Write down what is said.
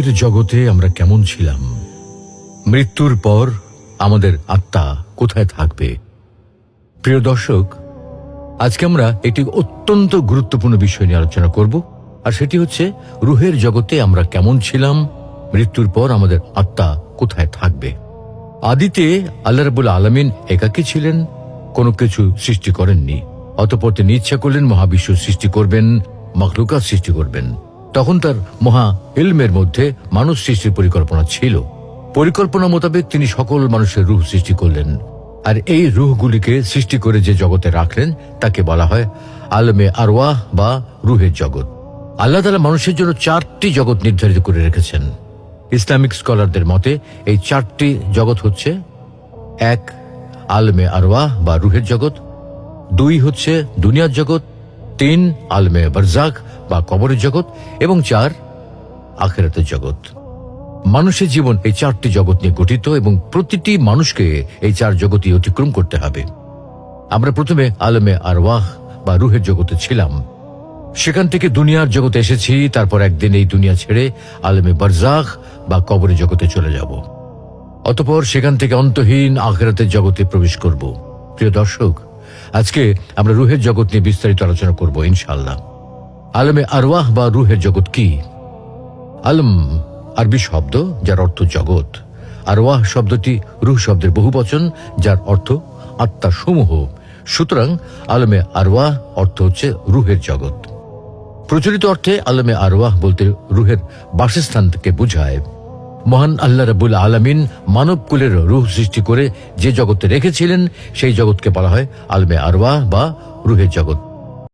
রুহের জগতে আমরা কেমন ছিলাম, মৃত্যুর পর আমাদের আত্মা কোথায় থাকবে। প্রিয় দর্শক, আজকে আমরা একটি অত্যন্ত গুরুত্বপূর্ণ বিষয় নিয়ে আলোচনা করব, আর সেটি হচ্ছে রুহের জগতে আমরা কেমন ছিলাম, মৃত্যুর পর আমাদের আত্মা কোথায় থাকবে। আদিতে আল্লাহ রাব্বুল আলামিন একাকী ছিলেন, কোনো কিছু সৃষ্টি করেননি। অতঃপর তিনি ইচ্ছা করলেন মহাবিশ্ব সৃষ্টি করবেন, মাখলুকাত সৃষ্টি করবেন। তখন তার মহা ইলমের মধ্যে মানুষ সৃষ্টির পরিকল্পনা ছিল। পরিকল্পনা মোতাবেক তিনি সকল মানুষের রূহ সৃষ্টি করলেন, আর এই রূহগুলিকে সৃষ্টি করে যে জগতে রাখলেন তাকে বলা হয় আলমে আরওয়াহ বা রুহের জগৎ। আল্লাহ তাআলা মানুষের জন্য 4টি জগৎ নির্ধারিত করে রেখেছেন। ইসলামিক স্কলারদের মতে এই 4টি জগৎ হচ্ছে: 1 আলমে আরওয়াহ বা রুহের জগৎ, 2 হচ্ছে দুনিয়ার জগৎ, 3 আলমে বারজাখ বা কবরের জগৎ, এবং 4 আখিরাতের জগৎ। মানুষের জীবন এই 4টি জগৎ নিয়ে গঠিত এবং প্রতিটি মানুষকে এই 4 জগৎই অতিক্রম করতে হবে। আমরা প্রথমে আলমে আরওয়াহ বা রুহের জগতে ছিলাম, সেখান থেকে দুনিয়ার জগতে এসেছি। তারপর একদিন এই দুনিয়া ছেড়ে আলমে বারজাখ বা কবরের জগতে চলে যাব। অতঃপর সেখান থেকে অন্তহীন আখিরাতের জগতে প্রবেশ করব। প্রিয় দর্শক, আজকে আমরা রুহের জগৎ নিয়ে বিস্তারিত আলোচনা করব ইনশাআল্লাহ। আলমে আরওয়াহ বা রুহের জগৎ কি? আলম আরবি শব্দ যার অর্থ জগৎ। আরওয়াহ শব্দটি রুহ শব্দের বহুবচন যার অর্থ আত্মা সমূহ। সুতরাং আলমে আরওয়াহ অর্থ হচ্ছে রুহের জগৎ। প্রচলিত অর্থে আলমে আরওয়াহ বলতে রুহের বাসস্থান থেকে বোঝায়। মহান আল্লাহ রাব্বুল আলামিন মানব কুলের রুহ সৃষ্টি করে যে জগতে রেখেছিলেন সেই জগৎকে বলা হয় আলমে আরওয়াহ বা রুহের জগৎ।